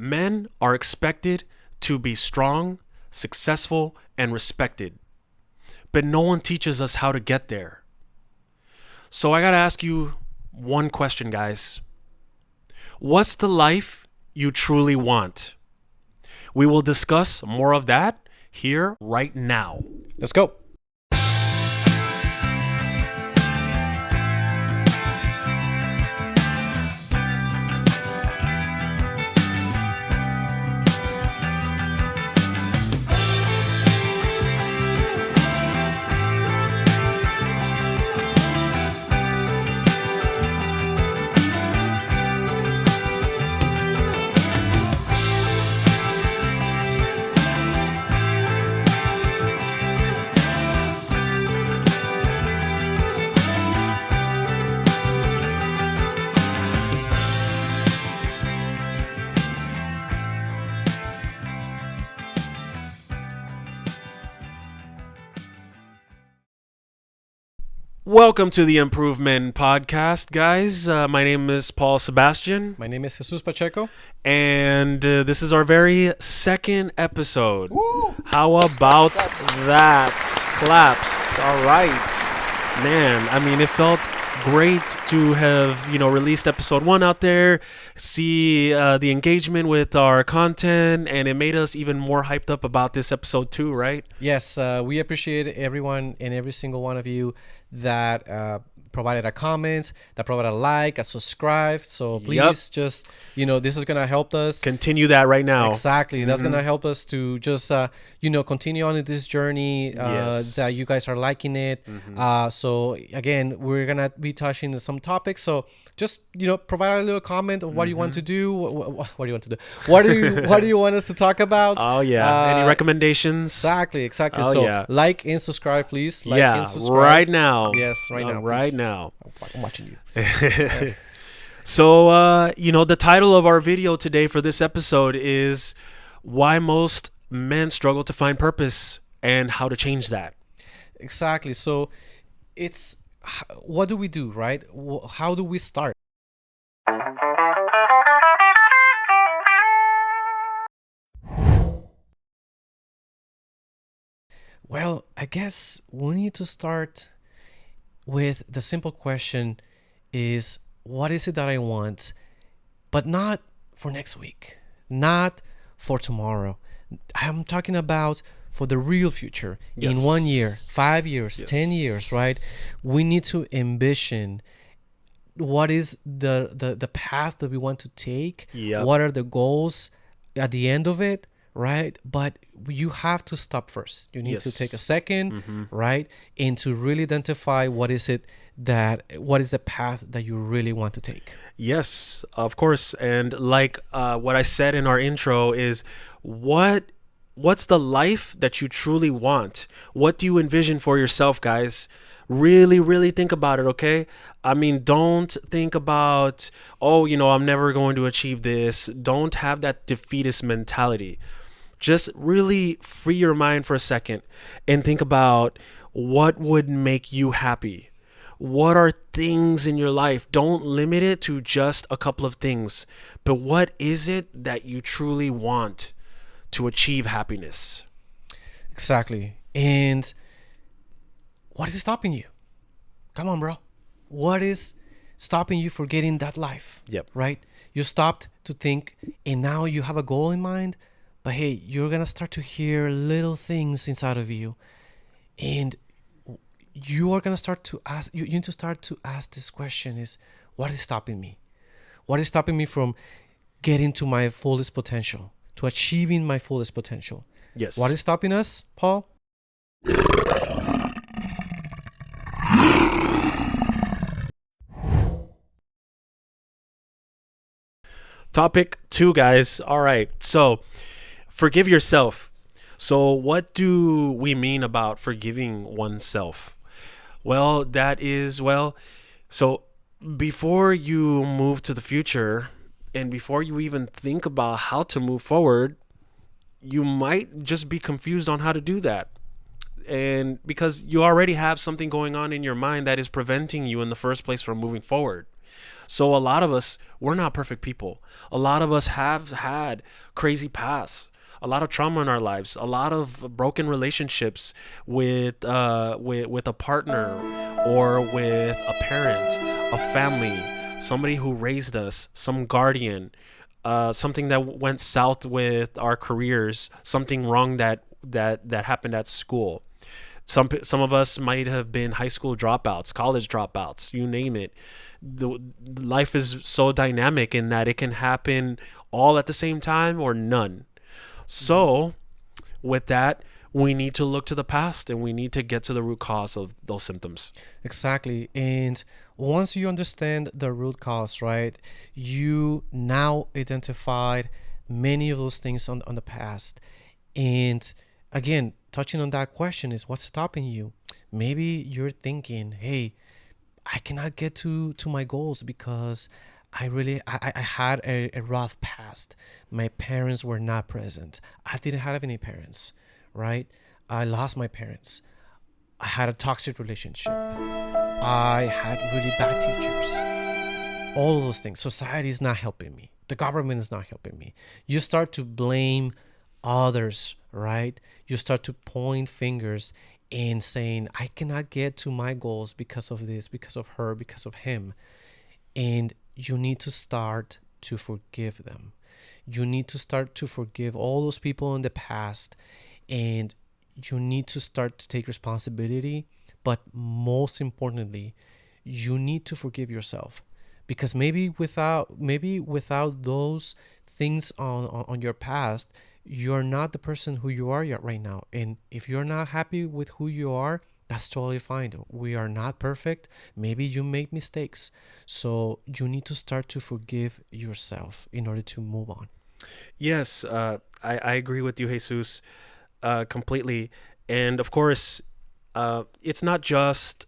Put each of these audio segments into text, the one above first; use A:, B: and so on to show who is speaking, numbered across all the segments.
A: Men are expected to be strong, successful, and respected. But no one teaches us how to get there. So I got to ask you one question, guys. What's the life you truly want? We will discuss more of that here right now.
B: Let's go.
A: Welcome to the Improvement Podcast, guys. My name is Paul Sebastian.
B: My name is Jesus Pacheco.
A: And this is our very second episode.
B: Woo!
A: How about that? Claps. All right. Man, I mean, it felt great to have, released episode 1 out there, see the engagement with our content, and it made us even more hyped up about this episode 2, right?
B: Yes, we appreciate everyone and every single one of you that provided a comment, that provided a like, a subscribe. So please just, this is going to help us.
A: Continue that right now.
B: Exactly. That's going to help us to just, continue on in this journey that you guys are liking it. So again, we're going to be touching some topics. So just, provide a little comment of what you want to do. What do you want to do? What do you want us to talk about?
A: Oh, yeah. Any recommendations?
B: Exactly.
A: Oh,
B: So
A: yeah.
B: Like and subscribe, please. Like and subscribe.
A: Right now.
B: Yes, right now.
A: Right
B: please.
A: now.
B: I'm watching you.
A: So, the title of our video today for this episode is Why Most Men Struggle to Find Purpose and How to Change That.
B: Exactly. So it's, what do we do, right? How do we start? Well, I guess we need to start with the simple question is, what is it that I want? But not for next week, not for tomorrow. I'm talking about for the real future.
A: Yes.
B: In 1 year, 5 years,
A: Yes.
B: 10 years, right? We need to envision what is the path that we want to take.
A: Yep.
B: What are the goals at the end of it, right? But you have to stop first. You need to take a second, right? And to really identify what is the path that you really want to take.
A: Yes, of course. And like what I said in our intro is what's the life that you truly want? What do you envision for yourself, guys? Really, really think about it, okay? I mean, don't think about, I'm never going to achieve this. Don't have that defeatist mentality. Just really free your mind for a second and think about what would make you happy. What are things in your life? Don't limit it to just a couple of things, but what is it that you truly want to achieve happiness?
B: Exactly. And what is stopping you? Come on, bro. What is stopping you from getting that life?
A: Yep.
B: Right? You stopped to think, and now you have a goal in mind. But hey, you're going to start to hear little things inside of you. And you are going to start to ask, you need to start to ask this question is, what is stopping me? What is stopping me from getting to my fullest potential, to achieving my fullest potential?
A: Yes.
B: What is stopping us, Paul?
A: Topic 2, guys. All right. So, forgive yourself. So, what do we mean about forgiving oneself? Well, so before you move to the future and before you even think about how to move forward, you might just be confused on how to do that. And because you already have something going on in your mind that is preventing you in the first place from moving forward. So a lot of us, we're not perfect people. A lot of us have had crazy pasts, a lot of trauma in our lives, a lot of broken relationships with a partner or with a parent, a family, somebody who raised us, some guardian, something that went south with our careers, something wrong that happened at school. Some of us might have been high school dropouts, college dropouts, you name it. The life is so dynamic in that it can happen all at the same time or none. So, with that, we need to look to the past and we need to get to the root cause of those symptoms.
B: Exactly. And once you understand the root cause, right, you now identified many of those things on the past. And again, touching on that question is what's stopping you? Maybe you're thinking, hey, I cannot get to my goals because I had a rough past. My parents were not present. I didn't have any parents, right? I lost my parents. I had a toxic relationship. I had really bad teachers. All of those things. Society is not helping me. The government is not helping me. You start to blame others, right? You start to point fingers and saying, I cannot get to my goals because of this, because of her, because of him. And you need to start to forgive them. You need to start to forgive all those people in the past, and you need to start to take responsibility. But most importantly, you need to forgive yourself, because maybe without those things on your past, you're not the person who you are yet right now. And if you're not happy with who you are, that's totally fine. We are not perfect. Maybe you make mistakes. So you need to start to forgive yourself in order to move on.
A: Yes, I agree with you, Jesus, completely. And of course, it's not just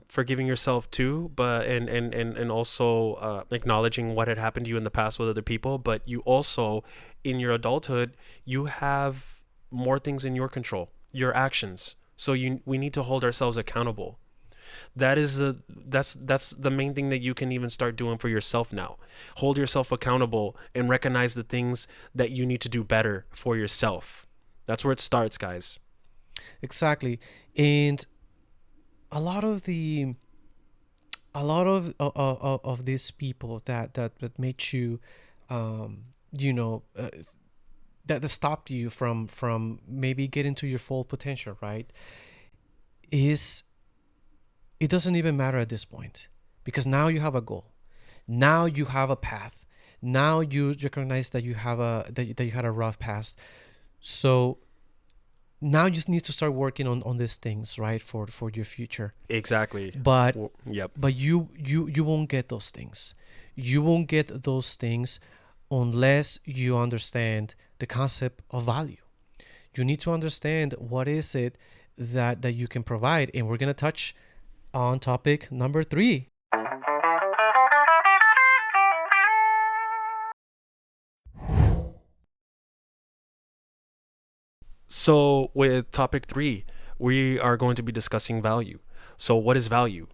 A: forgiving yourself too, but and also acknowledging what had happened to you in the past with other people. But you also, in your adulthood, you have more things in your control, your actions. So we need to hold ourselves accountable. That's the main thing that you can even start doing for yourself now. Hold yourself accountable and recognize the things that you need to do better for yourself. That's where it starts, guys.
B: Exactly. And a lot of the a lot of these people that made you um you know that stopped you from maybe getting to your full potential, right, is it doesn't even matter at this point, because now you have a goal, now you have a path, now you recognize that you had a rough past. So now you just need to start working on these things, right, for your future.
A: Exactly.
B: but
A: Yep.
B: but you won't get those things. You won't get those things unless you understand the concept of value. You need to understand what is it that you can provide, and we're going to touch on topic number 3.
A: So, with topic 3, we are going to be discussing value. So, what is value?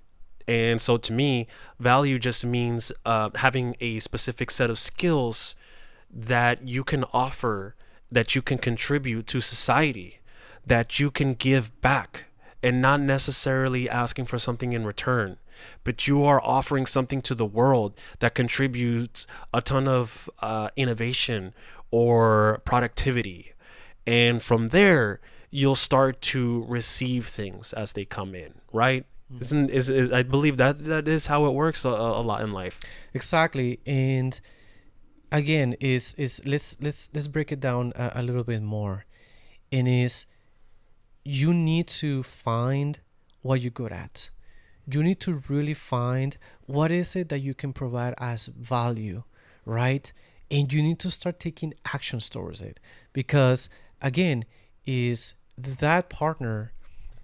A: And so, to me, value just means having a specific set of skills that you can offer, that you can contribute to society, that you can give back, and not necessarily asking for something in return. But you are offering something to the world that contributes a ton of innovation or productivity. And from there, you'll start to receive things as they come in, right? Isn't is I believe that is how it works a lot in life.
B: Exactly. And again, is let's break it down a little bit more. And is you need to find what you're good at. You need to really find what is it that you can provide as value, right? And you need to start taking actions towards it, because again, is that partner,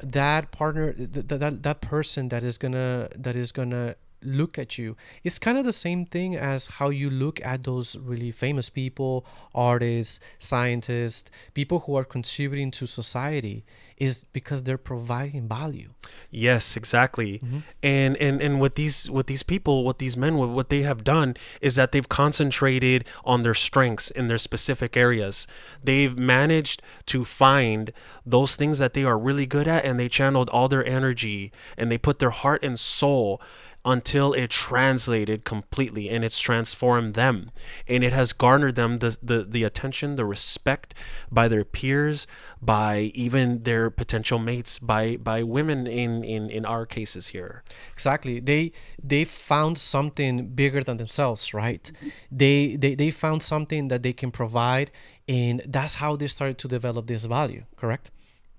B: that person that is gonna look at you. It's kind of the same thing as how you look at those really famous people, artists, scientists, people who are contributing to society, is because they're providing value.
A: Yes, exactly.
B: Mm-hmm.
A: And with these people, what these men, what they have done is that they've concentrated on their strengths in their specific areas. They've managed to find those things that they are really good at, and they channeled all their energy and they put their heart and soul until it translated completely and it's transformed them, and it has garnered them the attention, the respect by their peers, by even their potential mates, by women in our cases here.
B: Exactly. They found something bigger than themselves, right? They found something that they can provide, and that's how they started to develop this value, correct?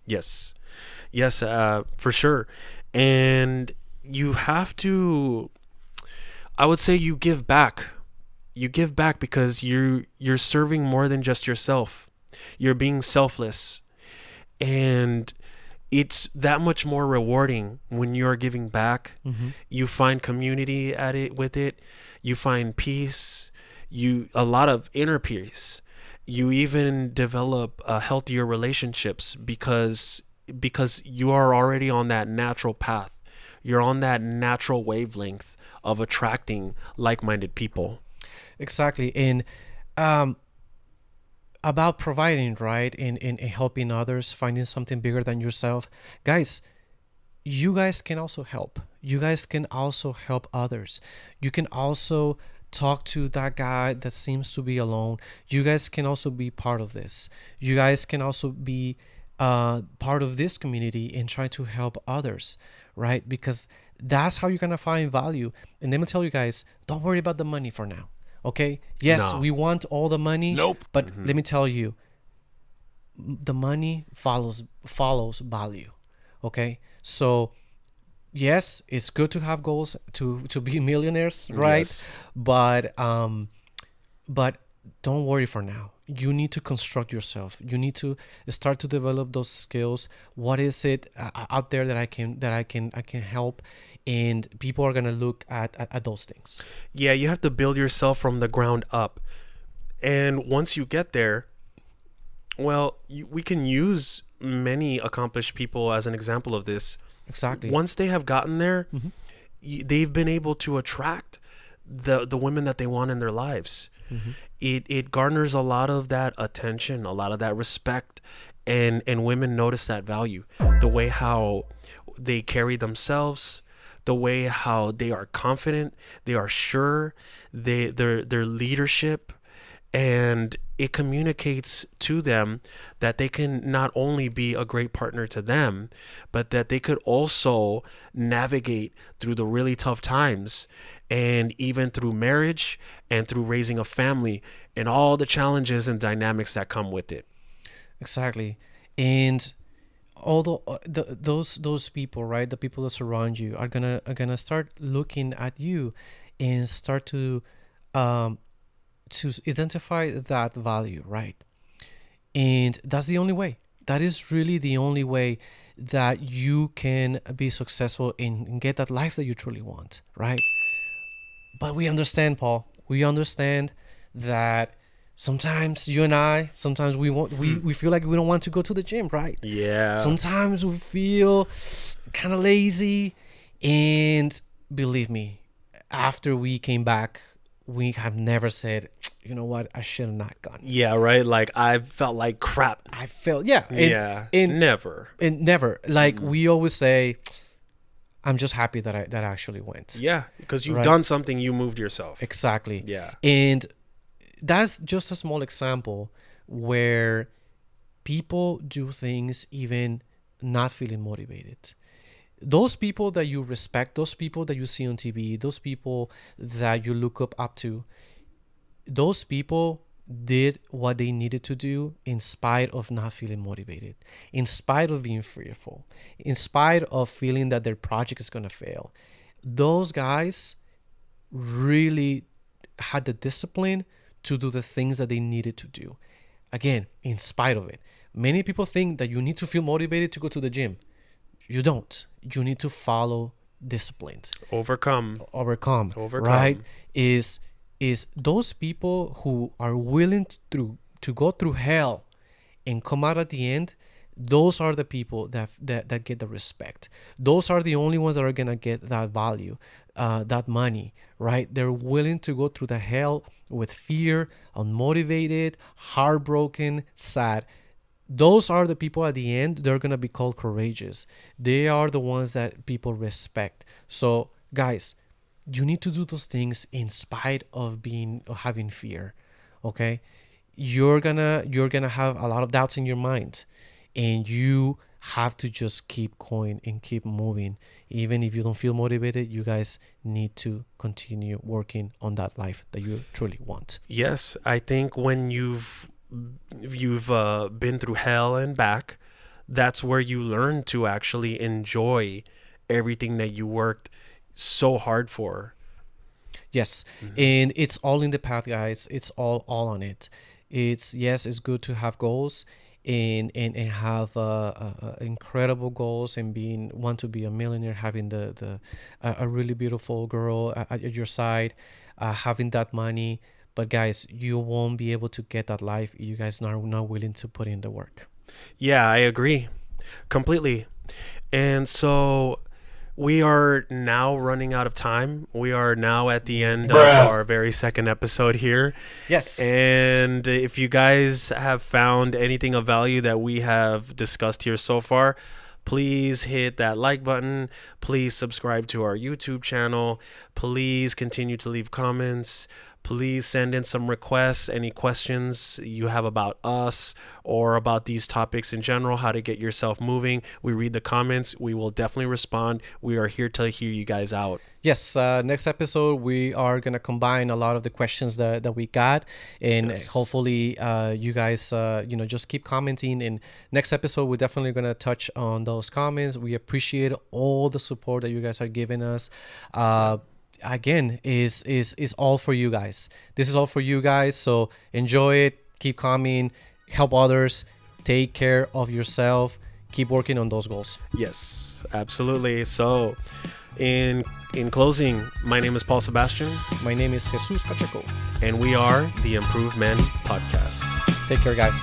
A: Yes, yes, for sure. And you have to, I would say, you give back. You give back because you're serving more than just yourself. You're being selfless, and it's that much more rewarding when you're giving back.
B: Mm-hmm.
A: You find community at it with it. You find peace. You a lot of inner peace. You even develop healthier relationships because you are already on that natural path. You're on that natural wavelength of attracting like-minded people.
B: Exactly. And um, about providing, right? And helping others, finding something bigger than yourself. Guys, you guys can also help. You guys can also help others. You can also talk to that guy that seems to be alone. You guys can also be part of this. You guys can also be part of this community and try to help others, right? Because that's how you're going to find value. And let me tell you guys, don't worry about the money for now. Okay. Yes,
A: No.
B: we want all the money.
C: Nope.
B: But let me tell you, the money follows value. Okay. So yes, it's good to have goals to be millionaires, right?
A: Yes.
B: But don't worry for now. You need to construct yourself. You need to start to develop those skills. What is it out there that I can help, and people are gonna look at those things.
A: Yeah, you have to build yourself from the ground up. And once you get there, well, we can use many accomplished people as an example of this.
B: Exactly.
A: Once they have gotten there,
B: Mhm.
A: they've been able to attract the women that they want in their lives.
B: Mhm.
A: It garners a lot of that attention, a lot of that respect, and women notice that value. The way how they carry themselves, the way how they are confident, they are sure, their leadership, and it communicates to them that they can not only be a great partner to them, but that they could also navigate through the really tough times, and even through marriage and through raising a family and all the challenges and dynamics that come with it.
B: Exactly. And although those people, right, the people that surround you are gonna start looking at you and start um to identify that value, right? And that's the only way. That is really the only way that you can be successful and get that life that you truly want, right? But we understand, Paul. We understand that sometimes you and I, sometimes we feel like we don't want to go to the gym, right?
A: Yeah.
B: Sometimes we feel kind of lazy, and believe me, after we came back, we have never said, you know what, I should have not gone.
A: Yeah, right? Like I felt like crap.
B: I felt, yeah,
A: Yeah.
B: and
A: Never.
B: and never, like we always say, I'm just happy that I actually went.
A: Yeah, because you've
B: Right.
A: done something, you moved yourself.
B: Exactly.
A: Yeah.
B: And that's just a small example where people do things even not feeling motivated. Those people that you respect, those people that you see on TV, those people that you look up to, those people did what they needed to do in spite of not feeling motivated, in spite of being fearful, in spite of feeling that their project is going to fail. Those guys really had the discipline to do the things that they needed to do. Again, in spite of it. Many people think that you need to feel motivated to go to the gym. You don't. You need to follow disciplined,
A: Overcome.
B: overcome, right?
A: Overcome.
B: Is those people who are willing to go through hell and come out at the end. Those are the people that get the respect. Those are the only ones that are gonna get that value, that money, right? They're willing to go through the hell with fear, unmotivated, heartbroken, sad. Those are the people at the end. They're gonna be called courageous. They are the ones that people respect. So guys, you need to do those things in spite of having fear. Okay, you're gonna have a lot of doubts in your mind, and you have to just keep going and keep moving. Even if you don't feel motivated, you guys need to continue working on that life that you truly want.
A: Yes, I think when you've been through hell and back, that's where you learn to actually enjoy everything that you worked so hard for.
B: Yes, and it's all in the path, guys. It's all on it. It's yes, it's good to have goals and have incredible goals and being want to be a millionaire, having the a really beautiful girl at your side, having that money. But guys, you won't be able to get that life if you guys are not willing to put in the work.
A: Yeah, I agree completely. And so we are now running out of time. We are now at the end of our very second episode here.
B: Yes.
A: And if you guys have found anything of value that we have discussed here so far, please hit that like button. Please subscribe to our YouTube channel. Please continue to leave comments. Please send in some requests, any questions you have about us or about these topics in general, how to get yourself moving. We read the comments. We will definitely respond. We are here to hear you guys out.
B: Yes, next episode we are gonna combine a lot of the questions that we got, and
A: Yes.
B: hopefully you guys just keep commenting. And next episode we're definitely gonna touch on those comments. We appreciate all the support that you guys are giving us. Again, is all for you guys. This is all for you guys. So enjoy it. Keep coming. Help others. Take care of yourself. Keep working on those goals.
A: Yes, absolutely. So in closing, my name is Paul Sebastian,
B: My name is Jesus Pacheco.
A: and we are the Improved Men Podcast.
B: Take care, guys.